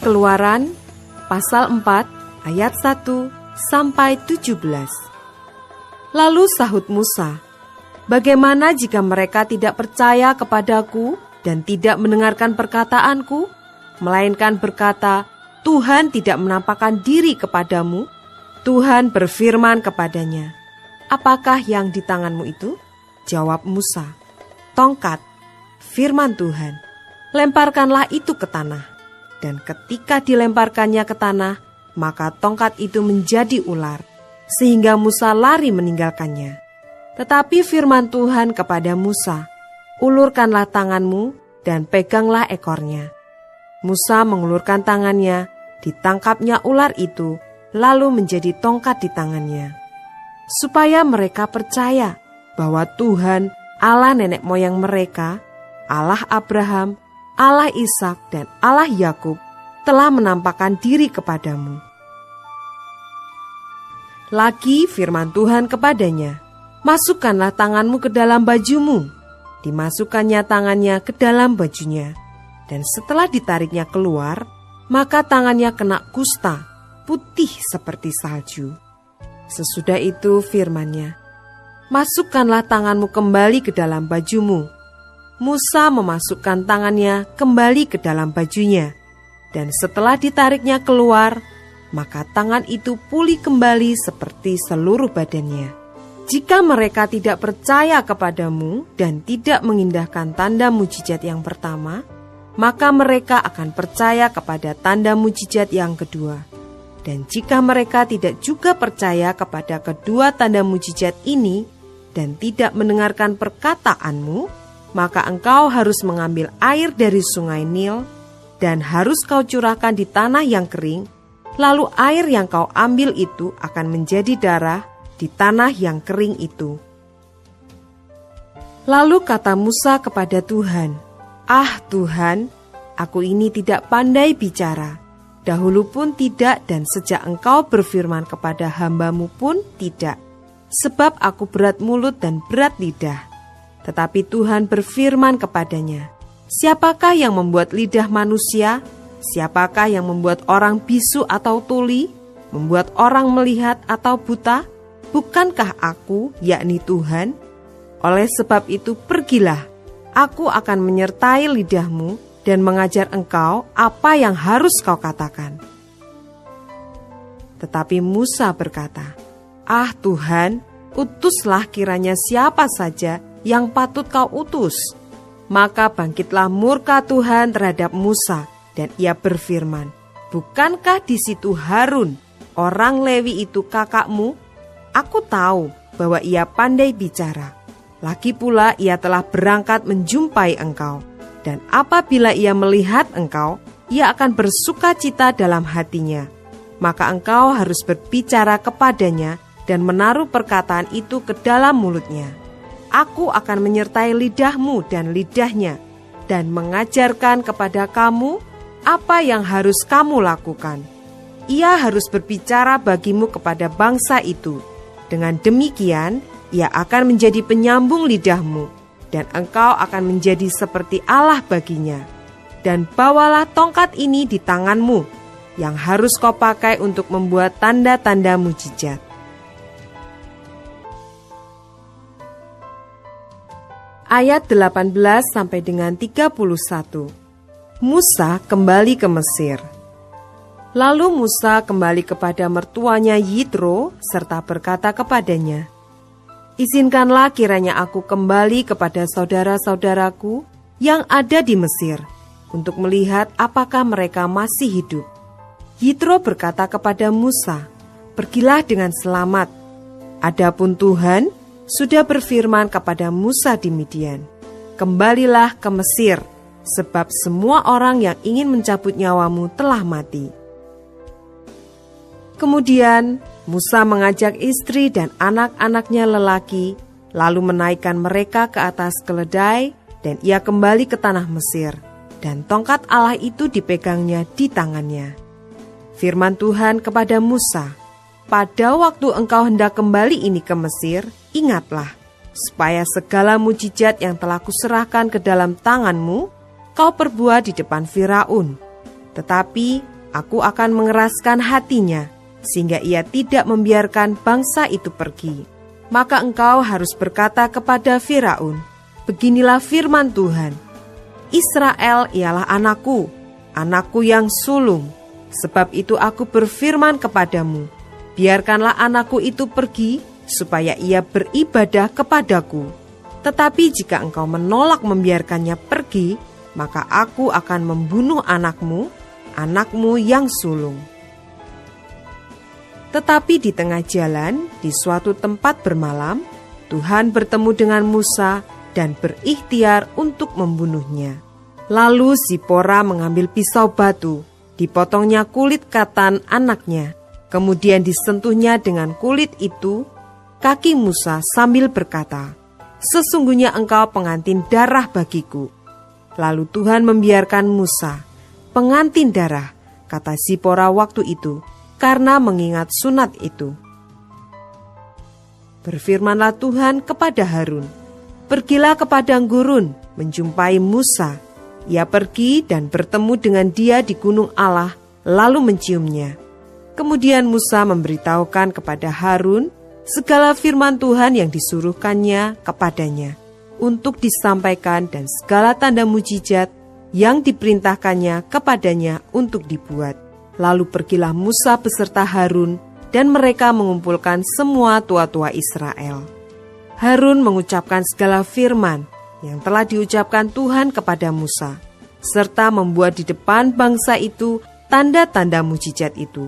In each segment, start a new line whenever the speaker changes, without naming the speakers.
Keluaran pasal 4 ayat 1 sampai 17. Lalu sahut Musa, "Bagaimana jika mereka tidak percaya kepadaku dan tidak mendengarkan perkataanku, melainkan berkata, 'Tuhan tidak menampakkan diri kepadamu'?" Tuhan berfirman kepadanya, "Apakah yang di tanganmu itu?" Jawab Musa, "Tongkat." Firman Tuhan, "Lemparkanlah itu ke tanah." Dan ketika dilemparkannya ke tanah, maka tongkat itu menjadi ular, sehingga Musa lari meninggalkannya. Tetapi firman Tuhan kepada Musa, "Ulurkanlah tanganmu dan peganglah ekornya." Musa mengulurkan tangannya, ditangkapnya ular itu, lalu menjadi tongkat di tangannya. Supaya mereka percaya bahwa Tuhan, Allah nenek moyang mereka, Allah Abraham, Allah Ishak dan Allah Yakub telah menampakkan diri kepadamu. Lagi firman Tuhan kepadanya, "Masukkanlah tanganmu ke dalam bajumu." Dimasukkannya tangannya ke dalam bajunya, dan setelah ditariknya keluar, maka tangannya kena kusta, putih seperti salju. Sesudah itu firman-Nya, "Masukkanlah tanganmu kembali ke dalam bajumu." Musa memasukkan tangannya kembali ke dalam bajunya, dan setelah ditariknya keluar, maka tangan itu pulih kembali seperti seluruh badannya. Jika mereka tidak percaya kepadamu dan tidak mengindahkan tanda mujizat yang pertama, maka mereka akan percaya kepada tanda mujizat yang kedua. Dan jika mereka tidak juga percaya kepada kedua tanda mujizat ini dan tidak mendengarkan perkataanmu, maka engkau harus mengambil air dari sungai Nil dan harus kau curahkan di tanah yang kering, lalu air yang kau ambil itu akan menjadi darah di tanah yang kering itu. Lalu kata Musa kepada Tuhan, "Ah Tuhan, aku ini tidak pandai bicara, dahulu pun tidak dan sejak engkau berfirman kepada hamba-Mu pun tidak, sebab aku berat mulut dan berat lidah." Tetapi Tuhan berfirman kepadanya, "Siapakah yang membuat lidah manusia? Siapakah yang membuat orang bisu atau tuli? Membuat orang melihat atau buta? Bukankah aku, yakni Tuhan? Oleh sebab itu pergilah, aku akan menyertai lidahmu dan mengajar engkau apa yang harus kau katakan." Tetapi Musa berkata, "Ah Tuhan, utuslah kiranya siapa saja yang patut kau utus." Maka bangkitlah murka Tuhan terhadap Musa, dan ia berfirman, "Bukankah di situ Harun, orang Lewi itu kakakmu? Aku tahu bahwa ia pandai bicara. Lagi pula ia telah berangkat menjumpai engkau, dan apabila ia melihat engkau, ia akan bersuka cita dalam hatinya. Maka engkau harus berbicara kepadanya dan menaruh perkataan itu ke dalam mulutnya. Aku akan menyertai lidahmu dan lidahnya, dan mengajarkan kepada kamu apa yang harus kamu lakukan. Ia harus berbicara bagimu kepada bangsa itu. Dengan demikian, ia akan menjadi penyambung lidahmu, dan engkau akan menjadi seperti Allah baginya. Dan bawalah tongkat ini di tanganmu, yang harus kau pakai untuk membuat tanda-tanda mujizat." Ayat 18 sampai dengan 31. Musa kembali ke Mesir. Lalu Musa kembali kepada mertuanya Yitro serta berkata kepadanya, "Izinkanlah kiranya aku kembali kepada saudara-saudaraku yang ada di Mesir untuk melihat apakah mereka masih hidup." Yitro berkata kepada Musa, "Pergilah dengan selamat. Adapun Tuhan sudah berfirman kepada Musa di Midian, 'Kembalilah ke Mesir, sebab semua orang yang ingin mencabut nyawamu telah mati.'" Kemudian Musa mengajak istri dan anak-anaknya lelaki, lalu menaikkan mereka ke atas keledai, dan ia kembali ke tanah Mesir, dan tongkat Allah itu dipegangnya di tangannya. Firman Tuhan kepada Musa, "Pada waktu engkau hendak kembali ini ke Mesir, ingatlah, supaya segala mujizat yang telah kuserahkan ke dalam tanganmu, kau perbuat di depan Firaun. Tetapi aku akan mengeraskan hatinya, sehingga ia tidak membiarkan bangsa itu pergi. Maka engkau harus berkata kepada Firaun, beginilah firman Tuhan, Israel ialah anakku, anakku yang sulung. Sebab itu aku berfirman kepadamu, biarkanlah anakku itu pergi, supaya ia beribadah kepadaku. Tetapi jika engkau menolak membiarkannya pergi, maka aku akan membunuh anakmu, anakmu yang sulung. Tetapi di tengah jalan, di suatu tempat bermalam, Tuhan bertemu dengan Musa dan berikhtiar untuk membunuhnya. Lalu Zipora mengambil pisau batu, dipotongnya kulit katan anaknya, kemudian disentuhnya dengan kulit itu kaki Musa sambil berkata, sesungguhnya engkau pengantin darah bagiku. Lalu Tuhan membiarkan Musa, pengantin darah, kata Zipora waktu itu, karena mengingat sunat itu. Berfirmanlah Tuhan kepada Harun, pergilah ke padang gurun menjumpai Musa. Ia pergi dan bertemu dengan dia di gunung Allah, lalu menciumnya. Kemudian Musa memberitahukan kepada Harun segala firman Tuhan yang disuruhkannya kepadanya untuk disampaikan dan segala tanda mujizat yang diperintahkannya kepadanya untuk dibuat. Lalu pergilah Musa beserta Harun dan mereka mengumpulkan semua tua-tua Israel. Harun mengucapkan segala firman yang telah diucapkan Tuhan kepada Musa, serta membuat di depan bangsa itu tanda-tanda mujizat itu.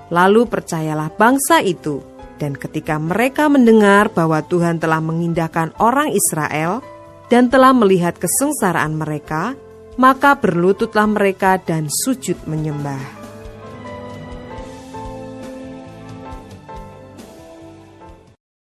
Lalu percayalah bangsa itu, dan ketika mereka mendengar bahwa Tuhan telah mengindahkan orang Israel dan telah melihat kesengsaraan mereka, maka berlututlah mereka dan sujud menyembah.